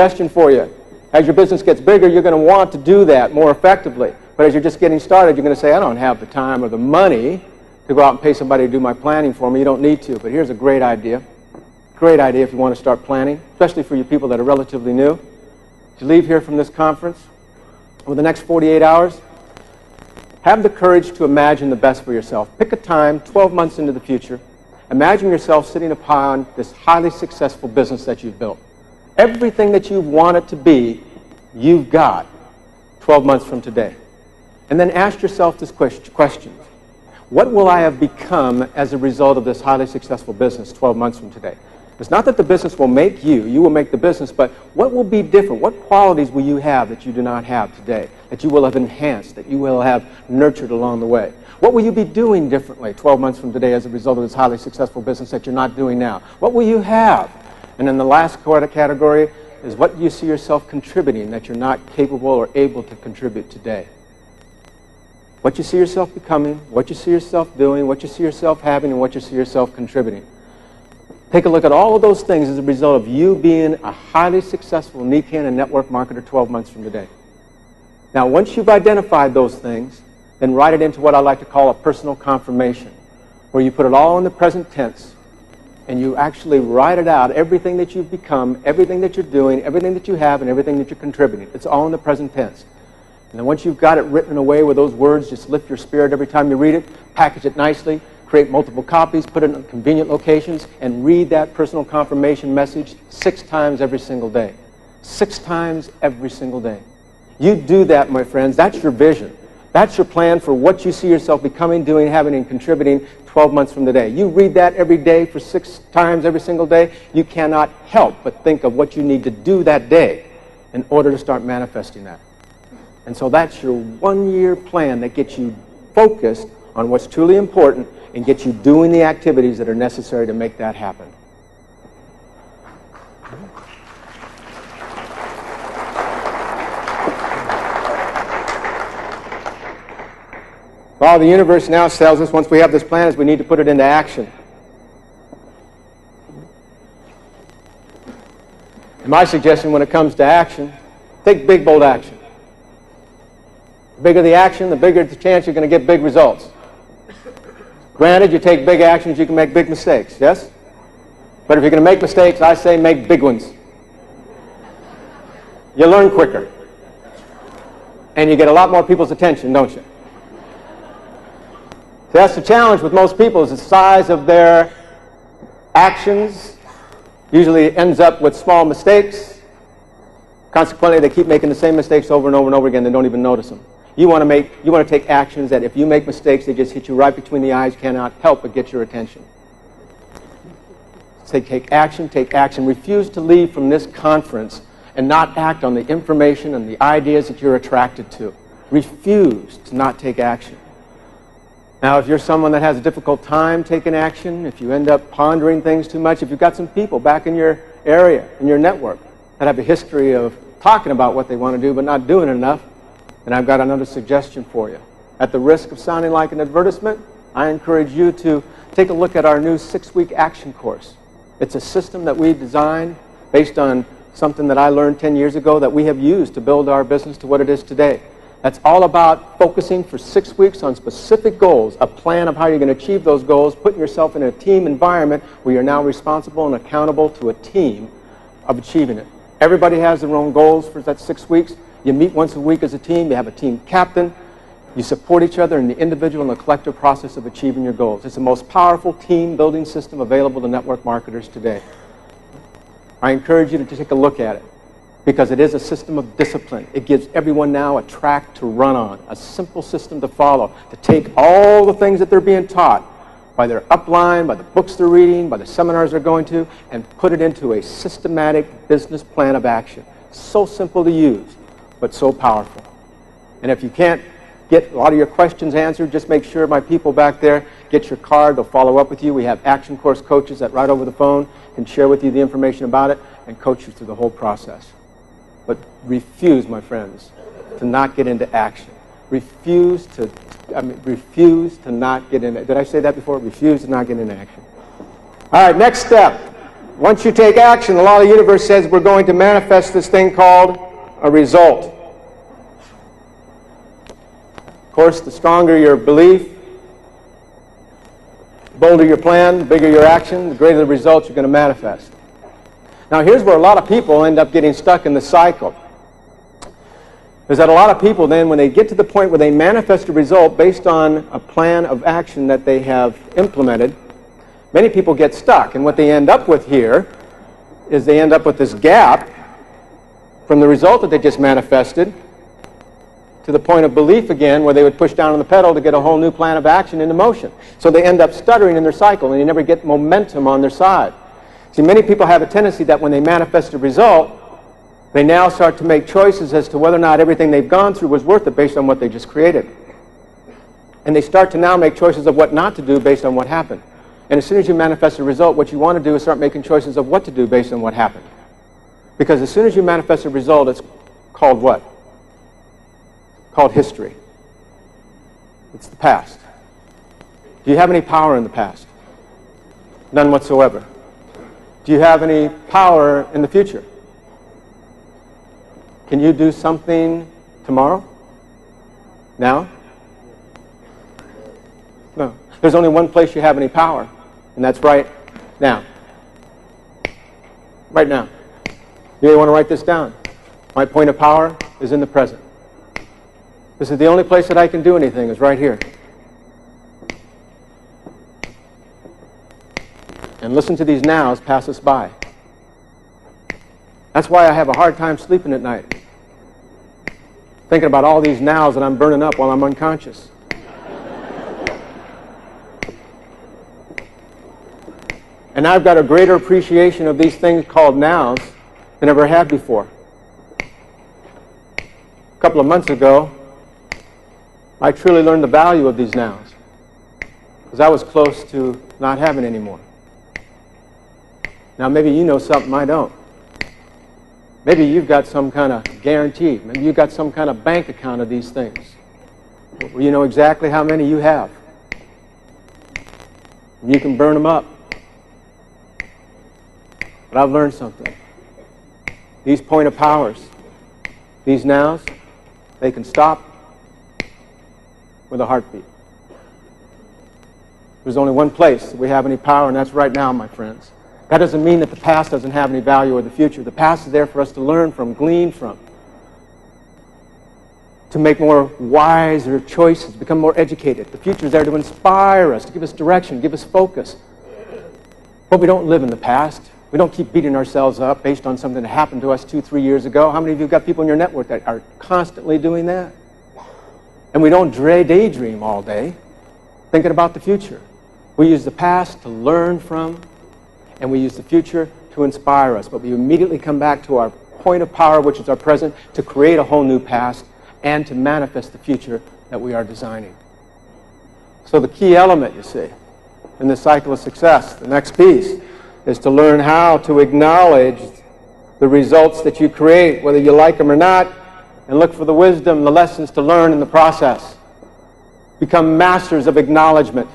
Question for you. As your business gets bigger, you're going to want to do that more effectively. But as you're just getting started, you're going to say, I don't have the time or the money to go out and pay somebody to do my planning for me. You don't need to. But here's a great idea. Great idea if you want to start planning, especially for you people that are relatively new. As you leave here from this conference, over the next 48 hours, have the courage to imagine the best for yourself. Pick a time 12 months into the future. Imagine yourself sitting upon this highly successful business that you've built. Everything that you want it to be, you've got 12 months from today. And then ask yourself this question. What will I have become as a result of this highly successful business 12 months from today? It's not that the business will make you, you will make the business, but what will be different? What qualities will you have that you do not have today, that you will have enhanced, that you will have nurtured along the way? What will you be doing differently 12 months from today as a result of this highly successful business that you're not doing now? What will you have? And then the last category is what do you see yourself contributing that you're not capable or able to contribute today? What you see yourself becoming, what you see yourself doing, what you see yourself having, and what you see yourself contributing. Take a look at all of those things as a result of you being a highly successful Nikken and network marketer 12 months from today. Now, once you've identified those things, then write it into what I like to call a personal confirmation, where you put it all in the present tense, and you actually write it out, everything that you've become, everything that you're doing, everything that you have, and everything that you're contributing. It's all in the present tense. And then once you've got it written in a way where those words just lift your spirit every time you read it, package it nicely, create multiple copies, put it in convenient locations, and read that personal confirmation message 6 times every single day. 6 times every single day. You do that, my friends. That's your vision. That's your plan for what you see yourself becoming, doing, having, and contributing 12 months from today. You read that every day for 6 times every single day. You cannot help but think of what you need to do that day in order to start manifesting that. And so that's your 1-year plan that gets you focused on what's truly important and gets you doing the activities that are necessary to make that happen. Well, the universe now tells us once we have this plan is we need to put it into action. And my suggestion when it comes to action, take big, bold action. The bigger the action, the bigger the chance you're going to get big results. Granted, you take big actions, you can make big mistakes, yes? But if you're going to make mistakes, I say make big ones. You learn quicker. And you get a lot more people's attention, don't you? So that's the challenge with most people is the size of their actions usually ends up with small mistakes. Consequently, they keep making the same mistakes over and over and over again. They don't even notice them. You want to take actions that if you make mistakes, they just hit you right between the eyes, cannot help but get your attention. So take action, take action. Refuse to leave from this conference and not act on the information and the ideas that you're attracted to. Refuse to not take action. Now, if you're someone that has a difficult time taking action, if you end up pondering things too much, if you've got some people back in your area, in your network, that have a history of talking about what they want to do but not doing enough, then I've got another suggestion for you. At the risk of sounding like an advertisement, I encourage you to take a look at our new 6-week action course. It's a system that we designed based on something that I learned 10 years ago that we have used to build our business to what it is today. That's all about focusing for 6 weeks on specific goals, a plan of how you're going to achieve those goals, putting yourself in a team environment where you're now responsible and accountable to a team of achieving it. Everybody has their own goals for that 6 weeks. You meet once a week as a team. You have a team captain. You support each other in the individual and the collective process of achieving your goals. It's the most powerful team building system available to network marketers today. I encourage you to take a look at it because it is a system of discipline. It gives everyone now a track to run on, a simple system to follow, to take all the things that they're being taught by their upline, by the books they're reading, by the seminars they're going to, and put it into a systematic business plan of action. So simple to use, but so powerful. And if you can't get a lot of your questions answered, just make sure my people back there get your card. They'll follow up with you. We have action course coaches that right over the phone can share with you the information about it and coach you through the whole process. But refuse, my friends, to not get into action. Refuse to not get into. Did I say that before? Refuse to not get into action. All right, next step. Once you take action, the law of the universe says we're going to manifest this thing called a result. Of course, the stronger your belief, the bolder your plan, the bigger your action, the greater the results you're going to manifest. Now, here's where a lot of people end up getting stuck in the cycle. Is that a lot of people then, when they get to the point where they manifest a result based on a plan of action that they have implemented, many people get stuck. And what they end up with here is they end up with this gap from the result that they just manifested to the point of belief again, where they would push down on the pedal to get a whole new plan of action into motion. So they end up stuttering in their cycle, and they never get momentum on their side. See, many people have a tendency that when they manifest a result, they now start to make choices as to whether or not everything they've gone through was worth it based on what they just created. And they start to now make choices of what not to do based on what happened. And as soon as you manifest a result, what you want to do is start making choices of what to do based on what happened. Because as soon as you manifest a result, it's called what? Called history. It's the past. Do you have any power in the past? None whatsoever. Do you have any power in the future? Can you do something tomorrow? Now? No. There's only one place you have any power, and that's right now. Right now. You may want to write this down. My point of power is in the present. This is the only place that I can do anything, is right here. And listen to these nows pass us by. That's why I have a hard time sleeping at night. Thinking about all these nows that I'm burning up while I'm unconscious. And I've got a greater appreciation of these things called nows than I ever had before. A couple of months ago, I truly learned the value of these nows, because I was close to not having any more. Now, maybe you know something I don't. Maybe you've got some kind of guarantee. Maybe you've got some kind of bank account of these things, where you know exactly how many you have. And you can burn them up. But I've learned something. These point of powers, these nows, they can stop with a heartbeat. There's only one place that we have any power, and that's right now, my friends. That doesn't mean that the past doesn't have any value or the future. The past is there for us to learn from, glean from, to make more wiser choices, become more educated. The future is there to inspire us, to give us direction, give us focus. But we don't live in the past. We don't keep beating ourselves up based on something that happened to us 2-3 years ago. How many of you have got people in your network that are constantly doing that? And we don't daydream all day thinking about the future. We use the past to learn from, and we use the future to inspire us. But we immediately come back to our point of power, which is our present, to create a whole new past and to manifest the future that we are designing. So the key element, you see, in the cycle of success, the next piece, is to learn how to acknowledge the results that you create, whether you like them or not, and look for the wisdom, the lessons to learn in the process. Become masters of acknowledgement.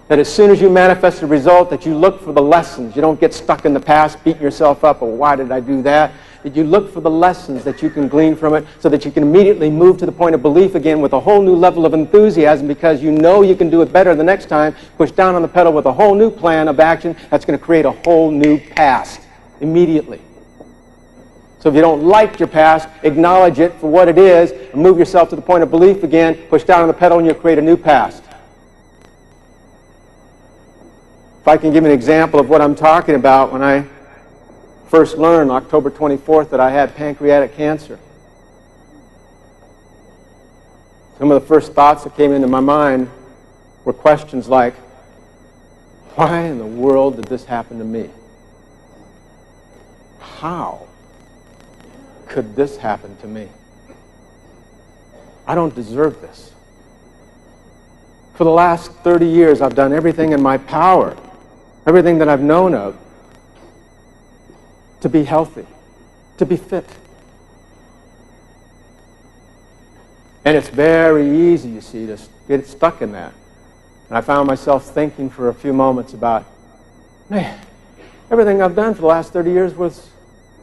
That as soon as you manifest a result, that you look for the lessons. You don't get stuck in the past, beating yourself up, or why did I do that? That you look for the lessons that you can glean from it, so that you can immediately move to the point of belief again with a whole new level of enthusiasm, because you know you can do it better the next time. Push down on the pedal with a whole new plan of action that's going to create a whole new past immediately. So if you don't like your past, acknowledge it for what it is, and move yourself to the point of belief again, push down on the pedal, and you'll create a new past. If I can give you an example of what I'm talking about, when I first learned October 24th that I had pancreatic cancer, some of the first thoughts that came into my mind were questions like, why in the world did this happen to me? How could this happen to me? I don't deserve this. For the last 30 years, I've done everything in my power, everything that I've known of, to be healthy, to be fit. And it's very easy, you see, to get stuck in that. And I found myself thinking for a few moments about, Man, everything I've done for the last 30 years was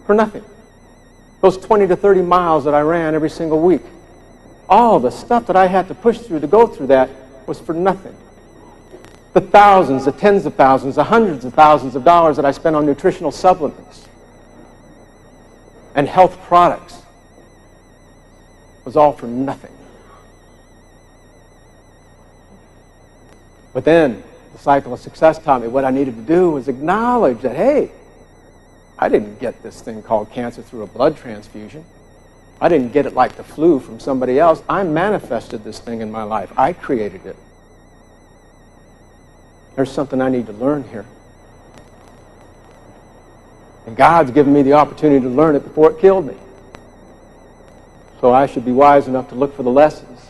for nothing. Those 20 to 30 miles that I ran every single week, all the stuff that I had to push through to go through that was for nothing. The thousands, the tens of thousands, the hundreds of thousands of dollars that I spent on nutritional supplements and health products was all for nothing. But then the cycle of success taught me what I needed to do was acknowledge that, hey, I didn't get this thing called cancer through a blood transfusion. I didn't get it like the flu from somebody else. I manifested this thing in my life. I created it. There's something I need to learn here. And God's given me the opportunity to learn it before it killed me. So I should be wise enough to look for the lessons.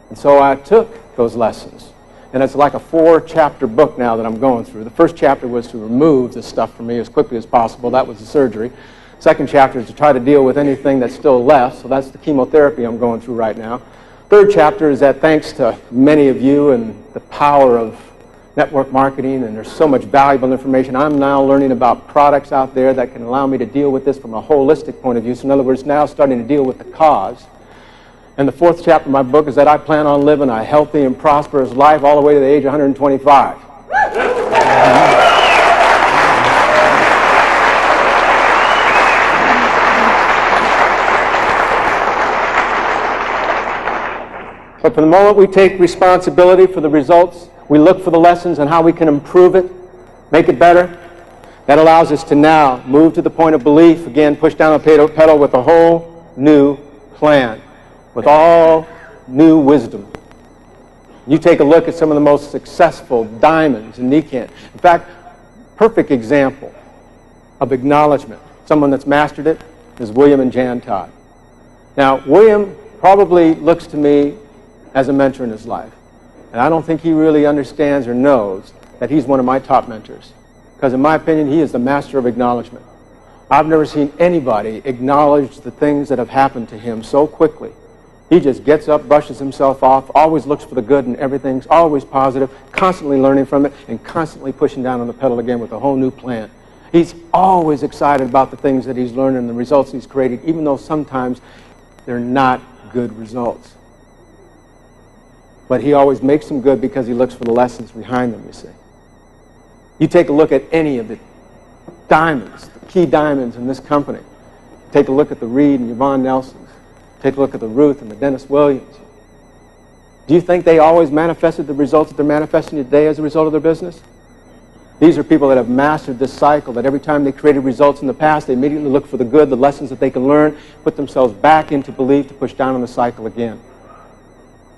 And so I took those lessons. And it's like a 4-chapter book now that I'm going through. The first chapter was to remove this stuff from me as quickly as possible. That was the surgery. Second chapter is to try to deal with anything that's still left. So that's the chemotherapy I'm going through right now. Third chapter is that thanks to many of you and the power of network marketing, and there's so much valuable information, I'm now learning about products out there that can allow me to deal with this from a holistic point of view. So in other words, now starting to deal with the cause. And the fourth chapter of my book is that I plan on living a healthy and prosperous life all the way to the age of 125. But from the moment we take responsibility for the results, we look for the lessons and how we can improve it, make it better, that allows us to now move to the point of belief, again, push down the pedal with a whole new plan, with all new wisdom. You take a look at some of the most successful diamonds in Nikken. In fact, perfect example of acknowledgement, someone that's mastered it, is William and Jan Todd. Now, William probably looks to me as a mentor in his life. And I don't think he really understands or knows that he's one of my top mentors. Because in my opinion, he is the master of acknowledgement. I've never seen anybody acknowledge the things that have happened to him so quickly. He just gets up, brushes himself off, always looks for the good in everything, always positive, constantly learning from it, and constantly pushing down on the pedal again with a whole new plan. He's always excited about the things that he's learned and the results he's created, even though sometimes they're not good results. But he always makes them good because he looks for the lessons behind them, you see. You take a look at any of the diamonds, the key diamonds in this company. Take a look at the Reed and Yvonne Nelsons. Take a look at the Ruth and the Dennis Williams. Do you think they always manifested the results that they're manifesting today as a result of their business? These are people that have mastered this cycle, that every time they created results in the past, they immediately look for the good, the lessons that they can learn, put themselves back into belief to push down on the cycle again.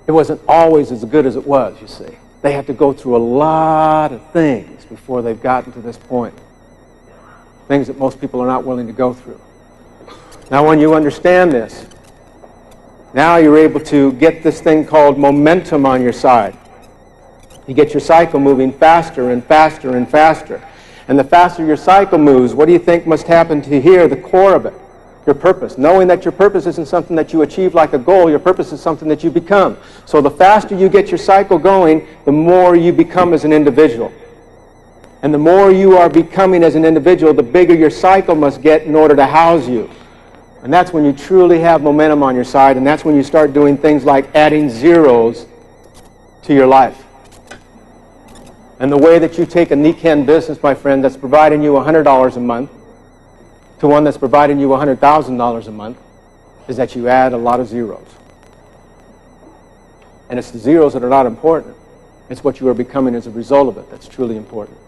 It wasn't always as good as it was, you see. They had to go through a lot of things before they've gotten to this point. Things that most people are not willing to go through. Now, when you understand this, now you're able to get this thing called momentum on your side. You get your cycle moving faster and faster and faster. And the faster your cycle moves, what do you think must happen to here, the core of it? Your purpose. Knowing that your purpose isn't something that you achieve like a goal, your purpose is something that you become. So the faster you get your cycle going, the more you become as an individual. And the more you are becoming as an individual, the bigger your cycle must get in order to house you. And that's when you truly have momentum on your side, and that's when you start doing things like adding zeros to your life. And the way that you take a Nikken business, my friend, that's providing you $100 a month to one that's providing you $100,000 a month is that you add a lot of zeros. And it's the zeros that are not important. It's what you are becoming as a result of it that's truly important.